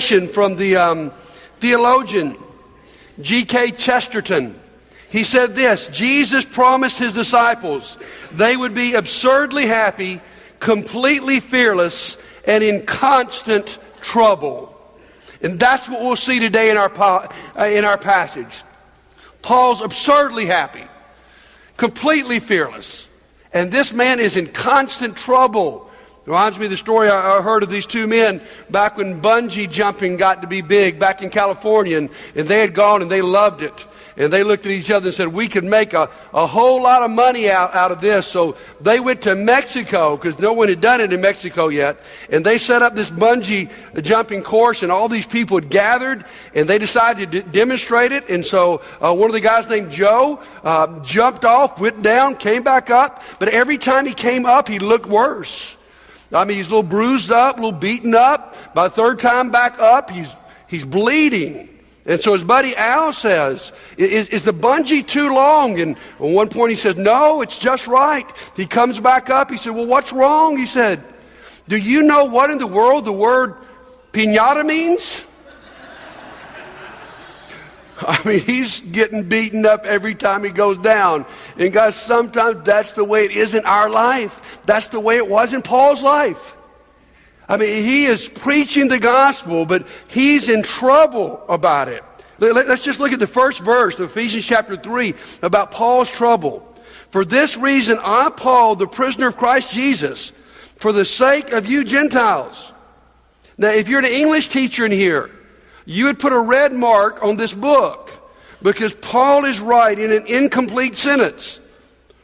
From the theologian G.K. Chesterton. He said this: Jesus promised his disciples they would be absurdly happy, completely fearless, and in constant trouble. And that's what we'll see today in our passage. Paul's absurdly happy, completely fearless, and this man is in constant trouble. It reminds me of the story I heard of these two men back when bungee jumping got to be big back in California, and they had gone and they loved it. And they looked at each other and said, we could make a whole lot of money out of this. So they went to Mexico, because no one had done it in Mexico yet. And they set up this bungee jumping course, and all these people had gathered, and they decided to demonstrate it. And so one of the guys named Joe jumped off, went down, came back up. But every time he came up, he looked worse. I mean, he's a little bruised up, a little beaten up. By the third time back up, he's bleeding. And so his buddy Al says, is the bungee too long? And at one point he says, no, it's just right. He comes back up. He said, well, what's wrong? He said, do you know what in the world the word piñata means? I mean, he's getting beaten up every time he goes down. And guys, sometimes that's the way it is in our life. That's the way it was in Paul's life. I mean, he is preaching the gospel, but he's in trouble about it. Let's just look at the first verse of Ephesians chapter 3 about Paul's trouble. For this reason, I, Paul, the prisoner of Christ Jesus, for the sake of you Gentiles. Now, if you're an English teacher in here, you would put a red mark on this book, because Paul is right in an incomplete sentence.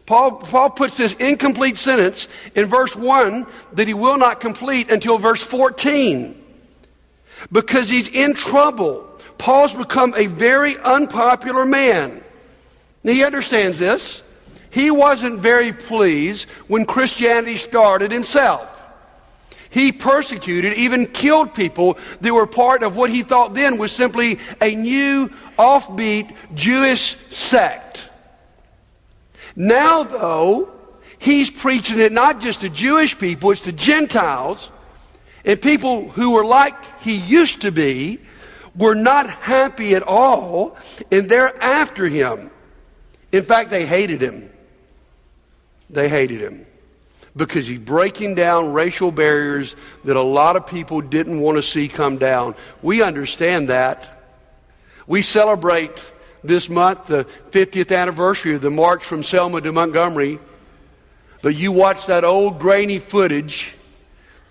Paul puts this incomplete sentence in verse 1 that he will not complete until verse 14. Because he's in trouble. Paul's become a very unpopular man. Now he understands this. He wasn't very pleased when Christianity started himself. He persecuted, even killed people that were part of what he thought then was simply a new, offbeat Jewish sect. Now, though, he's preaching it not just to Jewish people, it's to Gentiles, and people who were like he used to be were not happy at all, and they're after him. In fact, they hated him. They hated him because he's breaking down racial barriers that a lot of people didn't want to see come down. We understand that. We celebrate this month the 50th anniversary of the march from Selma to Montgomery. But you watch that old grainy footage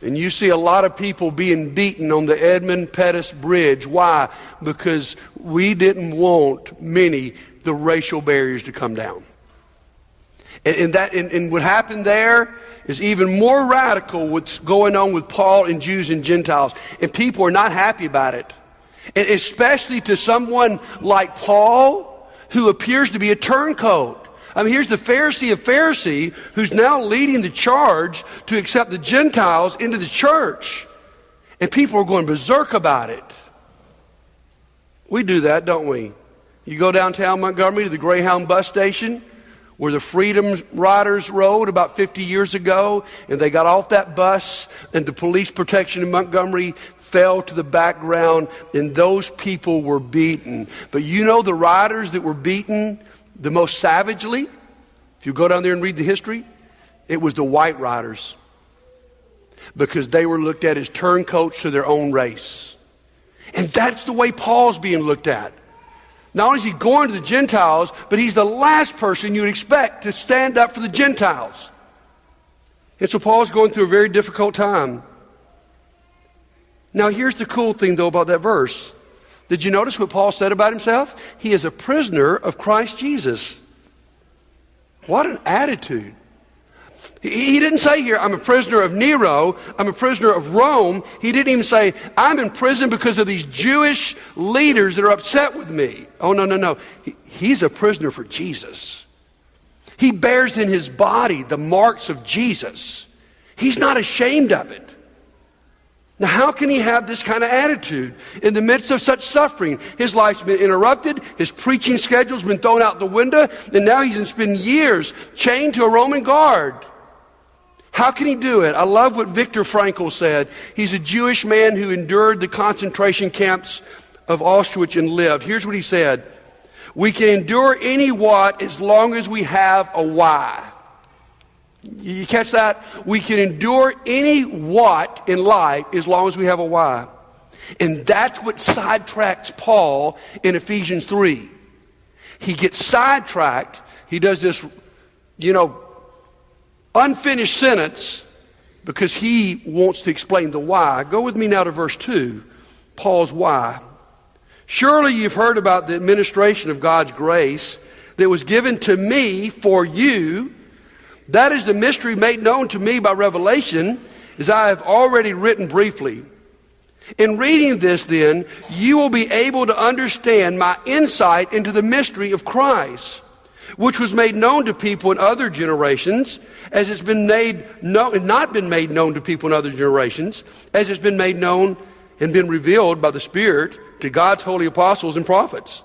and you see a lot of people being beaten on the Edmund Pettus Bridge. Why? Because we didn't want the racial barriers to come down. And what happened there is even more radical what's going on with Paul and Jews and Gentiles. And people are not happy about it. And especially to someone like Paul, who appears to be a turncoat. I mean, here's the Pharisee of Pharisee who's now leading the charge to accept the Gentiles into the church. And people are going berserk about it. We do that, don't we? You go downtown Montgomery to the Greyhound bus station, where the Freedom Riders rode about 50 years ago, and they got off that bus, and the police protection in Montgomery fell to the background, and those people were beaten. But you know the riders that were beaten the most savagely? If you go down there and read the history, it was the white riders, because they were looked at as turncoats to their own race. And that's the way Paul's being looked at. Not only is he going to the Gentiles, but he's the last person you'd expect to stand up for the Gentiles. And so Paul's going through a very difficult time. Now here's the cool thing though about that verse. Did you notice what Paul said about himself? He is a prisoner of Christ Jesus. What an attitude. He didn't say here, I'm a prisoner of Nero, I'm a prisoner of Rome. He didn't even say, I'm in prison because of these Jewish leaders that are upset with me. Oh, no. He's a prisoner for Jesus. He bears in his body the marks of Jesus. He's not ashamed of it. Now, how can he have this kind of attitude in the midst of such suffering? His life's been interrupted, his preaching schedule's been thrown out the window, and now he's spent years chained to a Roman guard. How can he do it? I love what Viktor Frankl said. He's a Jewish man who endured the concentration camps of Auschwitz and lived. Here's what he said. We can endure any what as long as we have a why. You catch that? We can endure any what in life as long as we have a why. And that's what sidetracks Paul in Ephesians 3. He gets sidetracked. He does this, unfinished sentence because he wants to explain the why. Go with me now to verse 2, Paul's why. Surely you've heard about the administration of God's grace that was given to me for you. That is the mystery made known to me by revelation, as I have already written briefly. In reading this, then, you will be able to understand my insight into the mystery of Christ, which was made known to people in other generations, as it's been not been made known to people in other generations, as it's been made known and been revealed by the Spirit to God's holy apostles and prophets.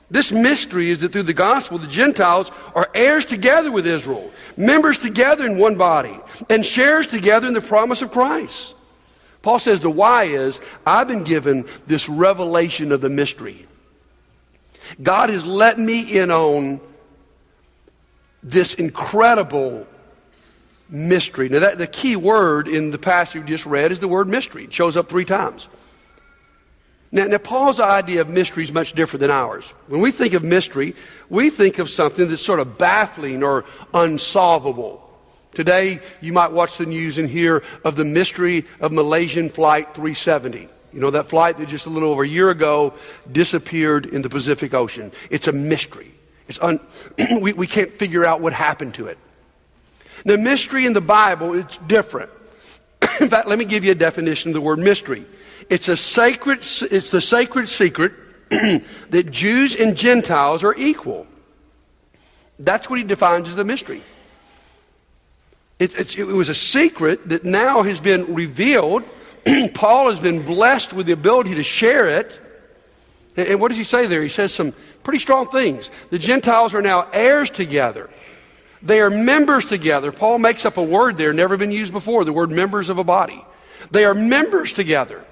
This mystery is that through the gospel, the Gentiles are heirs together with Israel, members together in one body, and shares together in the promise of Christ. Paul says the why is, I've been given this revelation of the mystery. God has let me in on this incredible mystery. Now, the key word in the passage we just read is the word mystery. It shows up 3 times. Now, Paul's idea of mystery is much different than ours. When we think of mystery, we think of something that's sort of baffling or unsolvable. Today, you might watch the news and hear of the mystery of Malaysian Flight 370. You know, that flight that just a little over a year ago disappeared in the Pacific Ocean. It's a mystery. We can't figure out what happened to it. Now, mystery in the Bible, it's different. In fact, let me give you a definition of the word mystery. It's the sacred secret that Jews and Gentiles are equal. That's what he defines as the mystery. It was a secret that now has been revealed. Paul has been blessed with the ability to share it. And what does he say there? He says some pretty strong things. The Gentiles are now heirs together. They are members together. Paul makes up a word there, never been used before, the word members of a body. They are members together.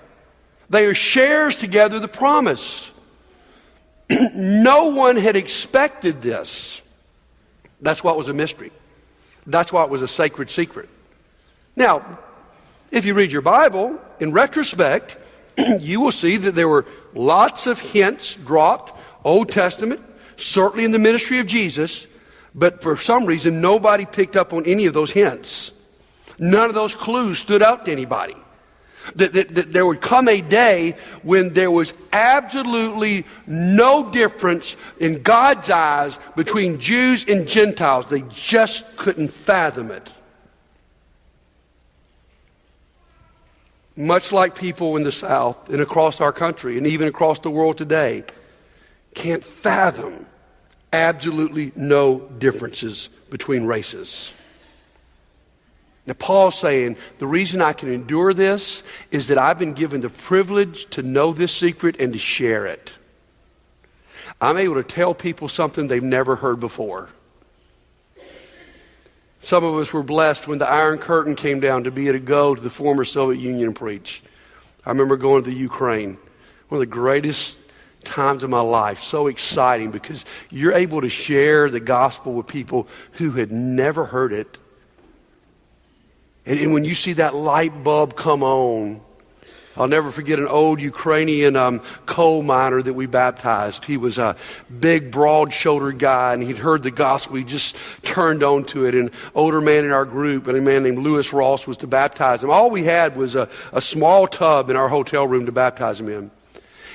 They are shares together the promise. No one had expected this. That's why it was a mystery. That's why it was a sacred secret. Now, if you read your Bible, in retrospect, you will see that there were lots of hints dropped, Old Testament, certainly in the ministry of Jesus, but for some reason, nobody picked up on any of those hints. None of those clues stood out to anybody. That there would come a day when there was absolutely no difference in God's eyes between Jews and Gentiles. They just couldn't fathom it. Much like people in the South and across our country and even across the world today can't fathom absolutely no differences between races. Now, Paul's saying, the reason I can endure this is that I've been given the privilege to know this secret and to share it. I'm able to tell people something they've never heard before. Some of us were blessed when the Iron Curtain came down to be able to go to the former Soviet Union and preach. I remember going to the Ukraine. One of the greatest times of my life. So exciting because you're able to share the gospel with people who had never heard it. And when you see that light bulb come on, I'll never forget an old Ukrainian coal miner that we baptized. He was a big, broad-shouldered guy, and he'd heard the gospel. He just turned on to it. An older man in our group, and a man named Lewis Ross, was to baptize him. All we had was a small tub in our hotel room to baptize him in.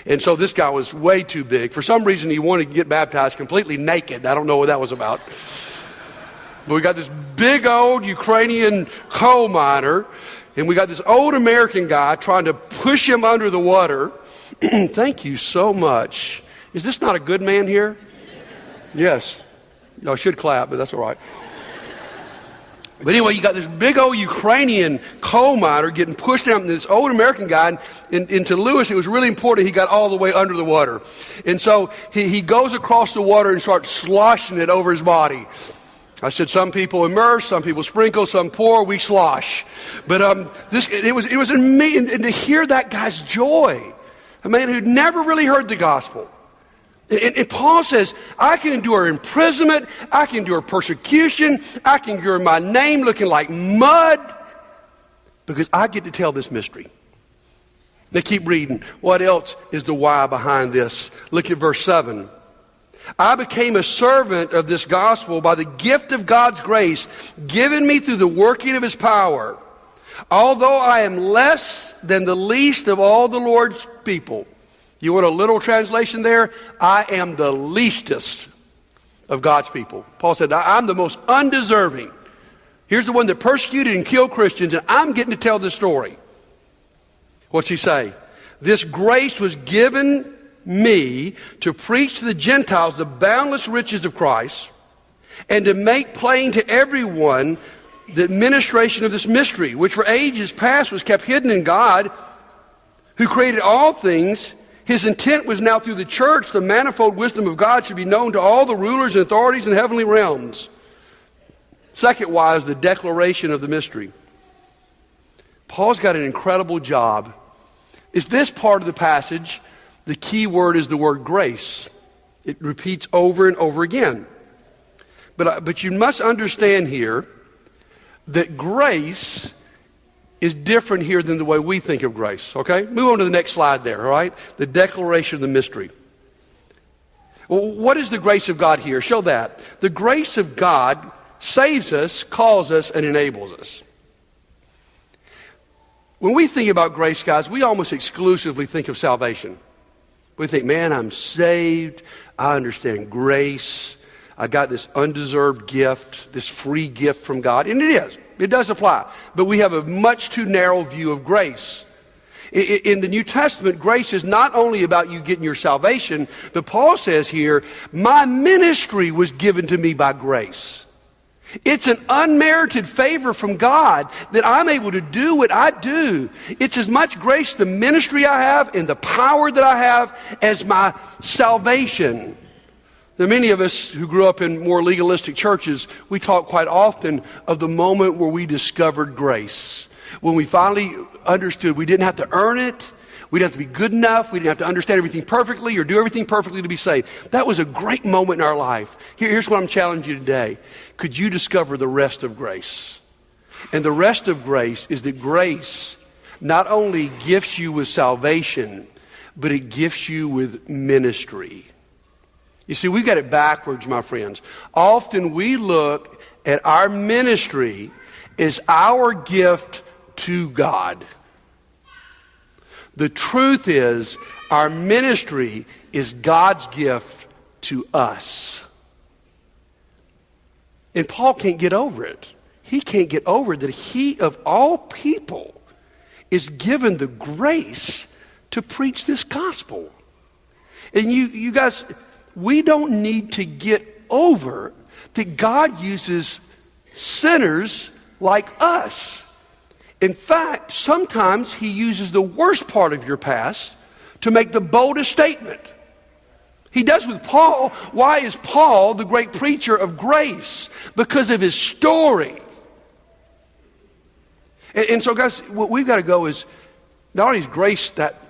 And so this guy was way too big. For some reason, he wanted to get baptized completely naked. I don't know what that was about. But we got this big old Ukrainian coal miner, and we got this old American guy trying to push him under the water. Thank you so much. Is this not a good man here? Yes. Y'all should clap, but that's all right. But anyway, you got this big old Ukrainian coal miner getting pushed down, and this old American guy, and to Lewis, it was really important he got all the way under the water. And so he goes across the water and starts sloshing it over his body. I said some people immerse, some people sprinkle, some pour, we slosh. But it was amazing, and to hear that guy's joy, a man who'd never really heard the gospel. And Paul says, I can endure imprisonment, I can endure persecution, I can endure my name looking like mud, because I get to tell this mystery. Now keep reading. What else is the why behind this? Look at verse 7. I became a servant of this gospel by the gift of God's grace given me through the working of his power. Although I am less than the least of all the Lord's people. You want a literal translation there? I am the leastest of God's people. Paul said, I'm the most undeserving. Here's the one that persecuted and killed Christians, and I'm getting to tell this story. What's he say? This grace was given me to preach to the Gentiles the boundless riches of Christ and to make plain to everyone the administration of this mystery, which for ages past was kept hidden in God, who created all things. His intent was now through the church, the manifold wisdom of God should be known to all the rulers and authorities in heavenly realms. Second why is the declaration of the mystery. Paul's got an incredible job. Is this part of the passage, the key word is the word grace. It repeats over and over again. But you must understand here that grace is different here than the way we think of grace, okay? Move on to the next slide there, all right? The declaration of the mystery. Well, what is the grace of God here? Show that. The grace of God saves us, calls us, and enables us. When we think about grace, guys, we almost exclusively think of salvation. We think, man, I'm saved. I understand grace. I got this undeserved gift, this free gift from God. And it is. It does apply. But we have a much too narrow view of grace. In the New Testament, grace is not only about you getting your salvation, but Paul says here, my ministry was given to me by grace. It's an unmerited favor from God that I'm able to do what I do. It's as much grace, the ministry I have and the power that I have, as my salvation. There are many of us who grew up in more legalistic churches, we talk quite often of the moment where we discovered grace. When we finally understood we didn't have to earn it, we didn't have to be good enough, we didn't have to understand everything perfectly or do everything perfectly to be saved. That was a great moment in our life. Here's what I'm challenging you today. Could you discover the rest of grace? And the rest of grace is that grace not only gifts you with salvation, but it gifts you with ministry. You see, we've got it backwards, my friends. Often we look at our ministry as our gift to God. The truth is, our ministry is God's gift to us. And Paul can't get over it. He can't get over that he, of all people, is given the grace to preach this gospel. And you guys, we don't need to get over that God uses sinners like us. In fact, sometimes he uses the worst part of your past to make the boldest statement. He does with Paul. Why is Paul the great preacher of grace? Because of his story. And so, guys, what we've got to go is, not only is grace that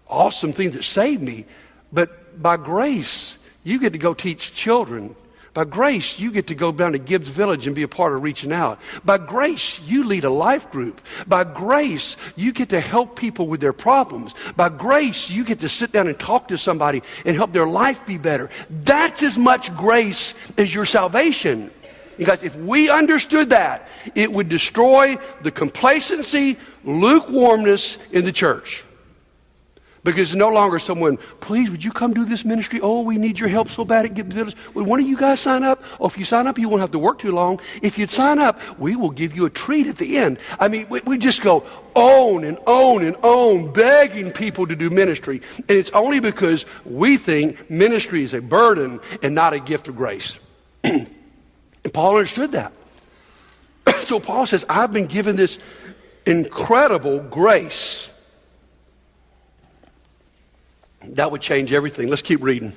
awesome thing that saved me, but by grace, you get to go teach children. By grace, you get to go down to Gibbs Village and be a part of reaching out. By grace, you lead a life group. By grace, you get to help people with their problems. By grace, you get to sit down and talk to somebody and help their life be better. That's as much grace as your salvation. You guys, if we understood that, it would destroy the complacency, lukewarmness in the church. Because it's no longer someone, please, would you come do this ministry? Oh, we need your help so bad at Gibbs Village. Would one of you guys sign up? Oh, if you sign up, you won't have to work too long. If you'd sign up, we will give you a treat at the end. I mean, we just go on and on and on, begging people to do ministry. And it's only because we think ministry is a burden and not a gift of grace. And Paul understood that. So Paul says, I've been given this incredible grace. That would change everything. Let's keep reading.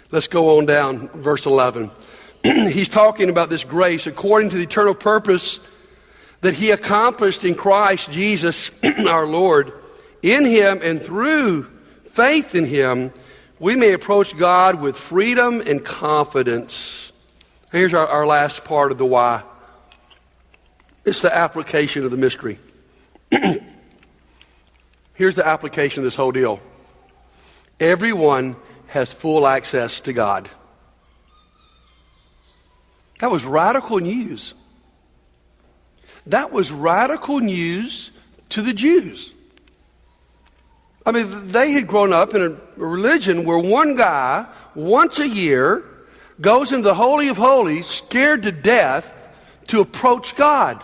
Let's go on down, verse 11. he's talking about this grace according to the eternal purpose that he accomplished in Christ Jesus our Lord. In him and through faith in him, we may approach God with freedom and confidence. Here's our last part of the why. It's the application of the mystery. Here's the application of this whole deal. Everyone has full access to God. That was radical news. That was radical news to the Jews. I mean, they had grown up in a religion where one guy, once a year, goes into the Holy of Holies, scared to death, to approach God.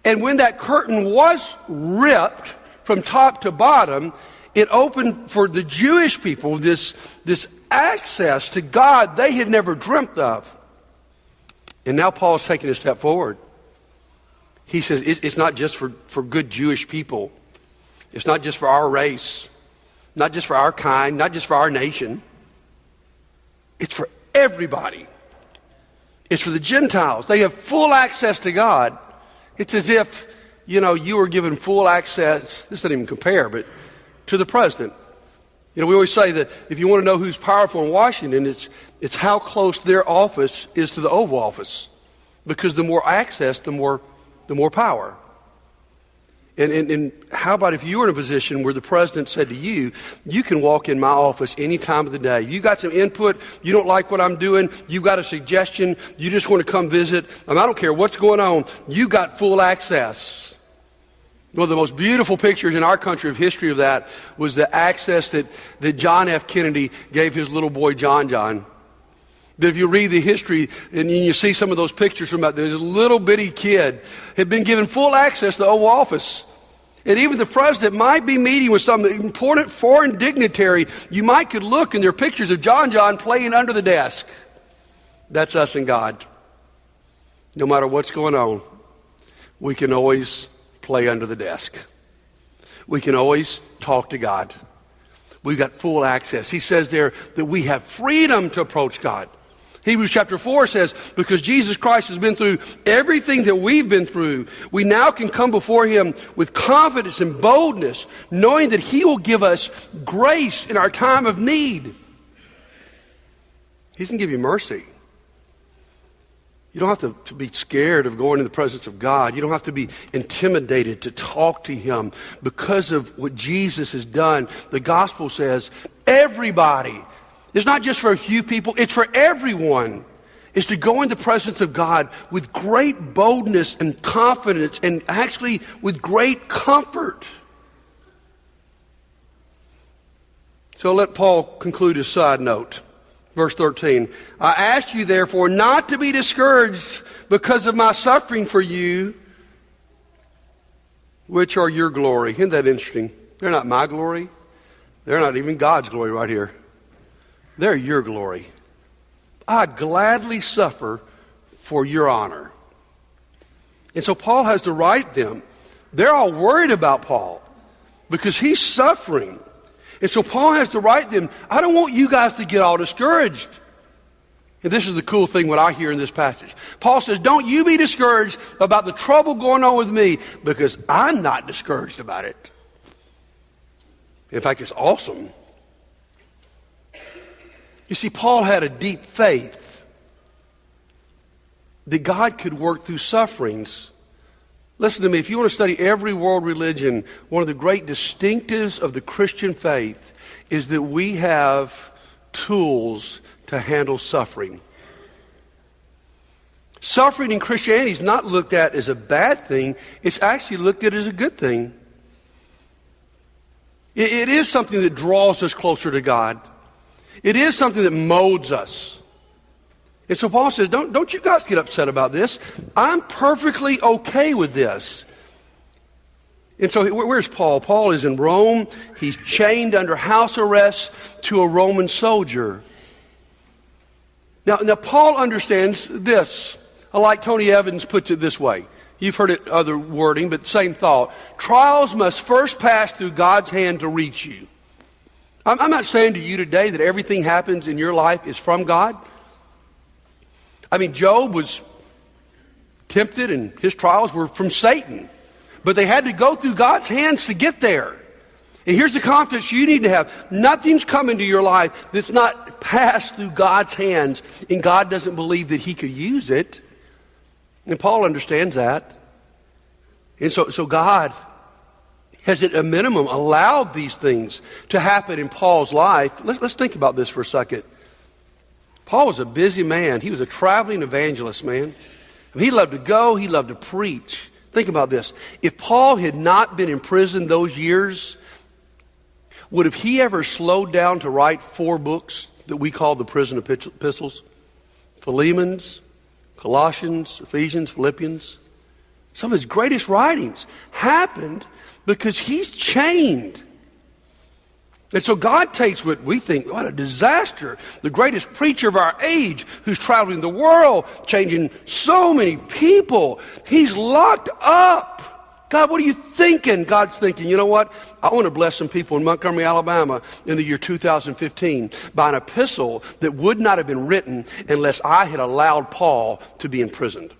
And when that curtain was ripped from top to bottom, it opened for the Jewish people this access to God they had never dreamt of. And now Paul's taking a step forward. He says it's not just for good Jewish people. It's not just for our race, not just for our kind, not just for our nation. It's for everybody. It's for the Gentiles. They have full access to God. It's as if, you were given full access, this doesn't even compare, but to the president. We always say that if you want to know who's powerful in Washington, it's how close their office is to the Oval Office. Because the more access, the more power. And how about if you were in a position where the president said to you, you can walk in my office any time of the day. You got some input, you don't like what I'm doing, you got a suggestion, you just want to come visit, I don't care what's going on, you got full access. One of the most beautiful pictures in our country of history of that was the access that John F. Kennedy gave his little boy John. That if you read the history and you see some of those pictures from this little bitty kid had been given full access to the Oval Office. And even the president might be meeting with some important foreign dignitary. You might could look and there are pictures of John playing under the desk. That's us and God. No matter what's going on, we can always play under the desk. We can always talk to God. We've got full access. He says there that we have freedom to approach God. Hebrews chapter 4 says, because Jesus Christ has been through everything that we've been through, we now can come before him with confidence and boldness, knowing that he will give us grace in our time of need. He's going to give you mercy. You don't have to be scared of going in the presence of God. You don't have to be intimidated to talk to him because of what Jesus has done. The gospel says everybody. It's not just for a few people, it's for everyone. Is to go in the presence of God with great boldness and confidence and actually with great comfort. So let Paul conclude his side note. Verse 13, I ask you therefore not to be discouraged because of my suffering for you, which are your glory. Isn't that interesting? They're not my glory. They're not even God's glory right here. They're your glory. I gladly suffer for your honor. And so Paul has to write them. They're all worried about Paul because he's suffering. And so Paul has to write them, I don't want you guys to get all discouraged. And this is the cool thing what I hear in this passage. Paul says, don't you be discouraged about the trouble going on with me because I'm not discouraged about it. In fact, it's awesome. You see, Paul had a deep faith that God could work through sufferings. Listen to me, if you want to study every world religion, one of the great distinctives of the Christian faith is that we have tools to handle suffering. Suffering in Christianity is not looked at as a bad thing, it's actually looked at as a good thing. It is something that draws us closer to God. It is something that molds us. And so Paul says, don't you guys get upset about this. I'm perfectly okay with this. And so where's Paul? Paul is in Rome. He's chained under house arrest to a Roman soldier. Now Paul understands this. I like Tony Evans puts it this way. You've heard it other wording, but same thought. Trials must first pass through God's hand to reach you. I'm not saying to you today that everything happens in your life is from God. I mean, Job was tempted and his trials were from Satan. But they had to go through God's hands to get there. And here's the confidence you need to have. Nothing's come into your life that's not passed through God's hands, and God doesn't believe that he could use it. And Paul understands that. And so God has at a minimum allowed these things to happen in Paul's life. Let's think about this for a second. Paul was a busy man. He was a traveling evangelist, man. I mean, he loved to go. He loved to preach. Think about this. If Paul had not been in prison those years, would have he ever slowed down to write 4 books that we call the prison epistles? Philemons, Colossians, Ephesians, Philippians. Some of his greatest writings happened because he's chained. And so God takes what we think, what a disaster, the greatest preacher of our age who's traveling the world, changing so many people. He's locked up. God, what are you thinking? God's thinking, you know what? I want to bless some people in Montgomery, Alabama in the year 2015 by an epistle that would not have been written unless I had allowed Paul to be imprisoned.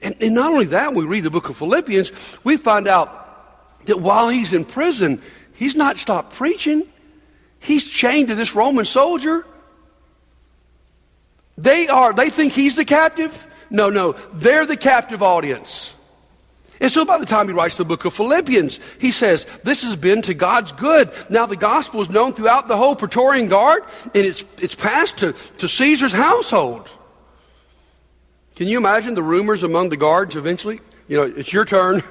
And not only that, when we read the book of Philippians, we find out that while he's in prison, he's not stopped preaching. He's chained to this Roman soldier. They think he's the captive. No, they're the captive audience. And so by the time he writes the book of Philippians, he says, this has been to God's good. Now the gospel is known throughout the whole Praetorian Guard, and it's passed to Caesar's household. Can you imagine the rumors among the guards eventually? You know, it's your turn.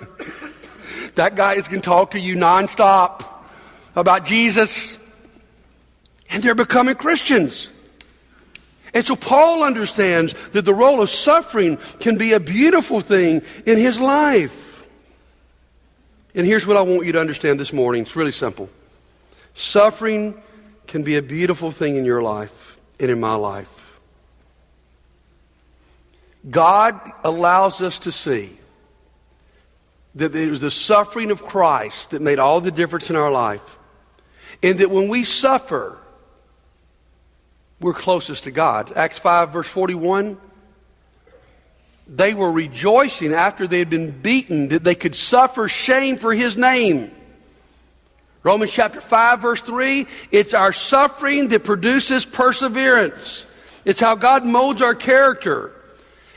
That guy is going to talk to you nonstop about Jesus. And they're becoming Christians. And so Paul understands that the role of suffering can be a beautiful thing in his life. And here's what I want you to understand this morning. It's really simple. Suffering can be a beautiful thing in your life and in my life. God allows us to see that it was the suffering of Christ that made all the difference in our life. And that when we suffer, we're closest to God. Acts 5 verse 41, they were rejoicing after they had been beaten that they could suffer shame for his name. Romans chapter 5 verse 3, it's our suffering that produces perseverance. It's how God molds our character.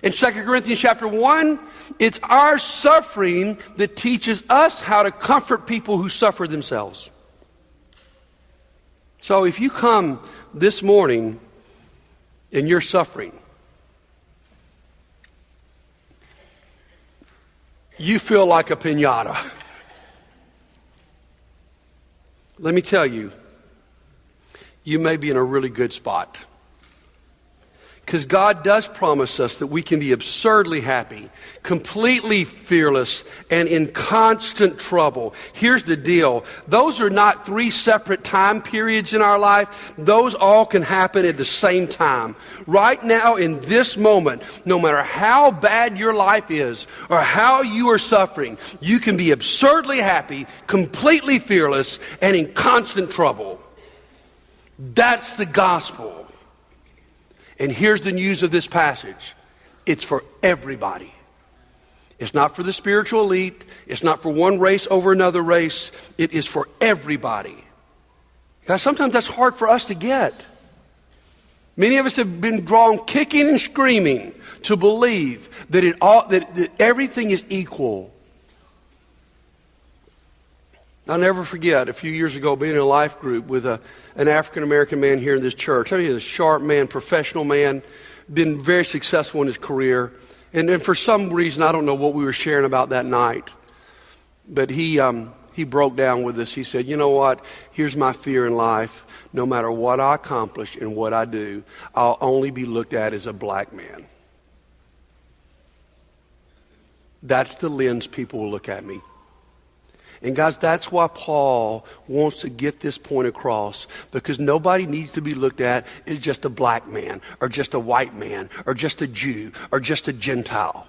In 2 Corinthians chapter 1, it's our suffering that teaches us how to comfort people who suffer themselves. So if you come this morning and you're suffering, you feel like a piñata. Let me tell you, you may be in a really good spot. Because God does promise us that we can be absurdly happy, completely fearless, and in constant trouble. Here's the deal. Those are not 3 separate time periods in our life. Those all can happen at the same time. Right now, in this moment, no matter how bad your life is or how you are suffering, you can be absurdly happy, completely fearless, and in constant trouble. That's the gospel. And here's the news of this passage. It's for everybody. It's not for the spiritual elite. It's not for one race over another race. It is for everybody. Guys, sometimes that's hard for us to get. Many of us have been drawn kicking and screaming to believe that everything is equal. I'll never forget a few years ago being in a life group with an African-American man here in this church. I mean, he's a sharp man, professional man, been very successful in his career. And for some reason, I don't know what we were sharing about that night, but he broke down with us. He said, you know what? Here's my fear in life. No matter what I accomplish and what I do, I'll only be looked at as a black man. That's the lens people will look at me. And guys, that's why Paul wants to get this point across, because nobody needs to be looked at as just a black man or just a white man or just a Jew or just a Gentile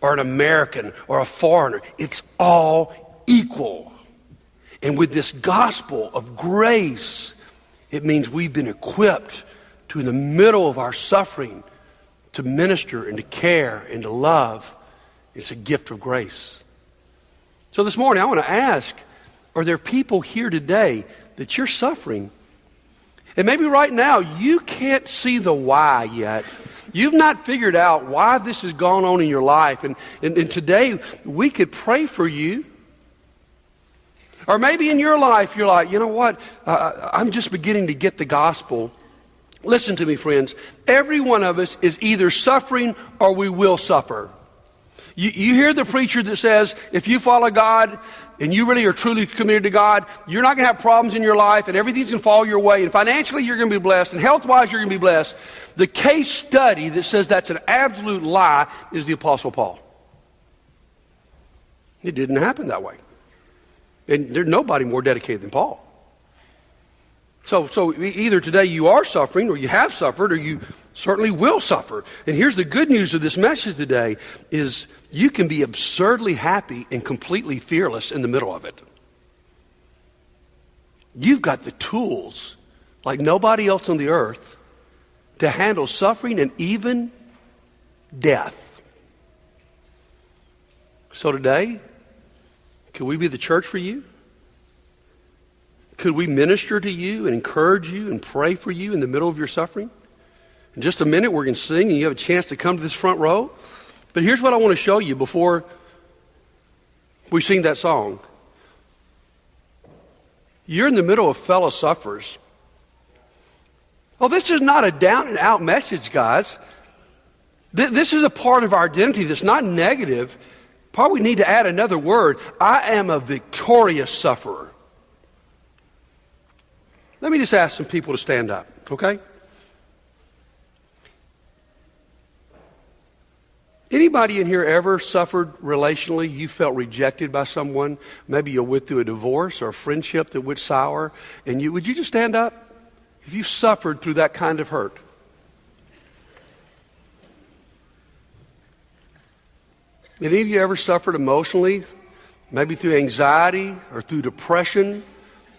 or an American or a foreigner. It's all equal. And with this gospel of grace, it means we've been equipped to, in the middle of our suffering, to minister and to care and to love. It's a gift of grace. So this morning, I want to ask, are there people here today that you're suffering? And maybe right now, you can't see the why yet. You've not figured out why this has gone on in your life. And today, we could pray for you. Or maybe in your life, you're like, you know what? I'm just beginning to get the gospel. Listen to me, friends. Every one of us is either suffering or we will suffer. You hear the preacher that says, if you follow God and you really are truly committed to God, you're not going to have problems in your life and everything's going to fall your way. And financially, you're going to be blessed. And health-wise, you're going to be blessed. The case study that says that's an absolute lie is the Apostle Paul. It didn't happen that way. And there's nobody more dedicated than Paul. So either today you are suffering, or you have suffered, or you certainly will suffer. And here's the good news of this message today is you can be absurdly happy and completely fearless in the middle of it. You've got the tools like nobody else on the earth to handle suffering and even death. So today, could we be the church for you? Could we minister to you and encourage you and pray for you in the middle of your suffering? In just a minute, we're going to sing, and you have a chance to come to this front row. But here's what I want to show you before we sing that song. You're in the middle of fellow sufferers. Oh, this is not a down-and-out message, guys. This is a part of our identity that's not negative. Probably need to add another word. I am a victorious sufferer. Let me just ask some people to stand up, okay? Anybody in here ever suffered relationally? You felt rejected by someone? Maybe you went through a divorce or a friendship that went sour. And would you just stand up? If you suffered through that kind of hurt. Any of you ever suffered emotionally? Maybe through anxiety or through depression?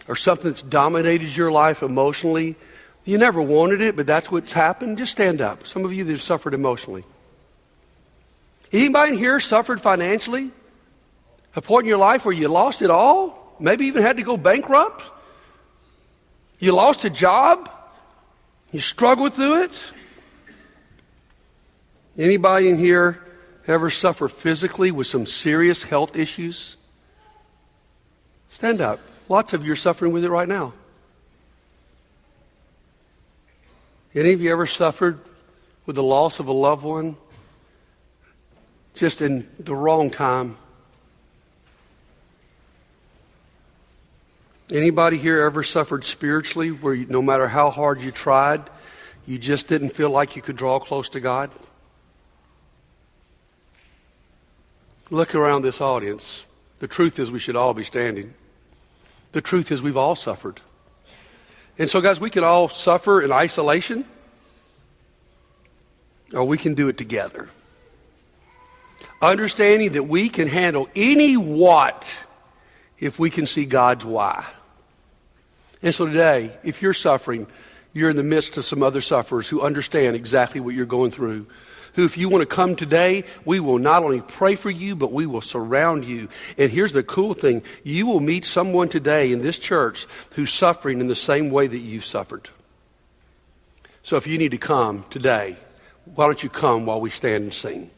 Or something that's dominated your life emotionally. You never wanted it, but that's what's happened. Just stand up. Some of you that have suffered emotionally. Anybody in here suffered financially? A point in your life where you lost it all? Maybe even had to go bankrupt? You lost a job? You struggled through it? Anybody in here ever suffer physically with some serious health issues? Stand up. Lots of you are suffering with it right now. Any of you ever suffered with the loss of a loved one? Just in the wrong time? Anybody here ever suffered spiritually where no matter how hard you tried, you just didn't feel like you could draw close to God? Look around this audience. The truth is we should all be standing. The truth is we've all suffered. And so, guys, we can all suffer in isolation, or we can do it together. Understanding that we can handle any what if we can see God's why. And so today, if you're suffering, you're in the midst of some other sufferers who understand exactly what you're going through. Who, if you want to come today, we will not only pray for you, but we will surround you. And here's the cool thing. You will meet someone today in this church who's suffering in the same way that you've suffered. So if you need to come today, why don't you come while we stand and sing?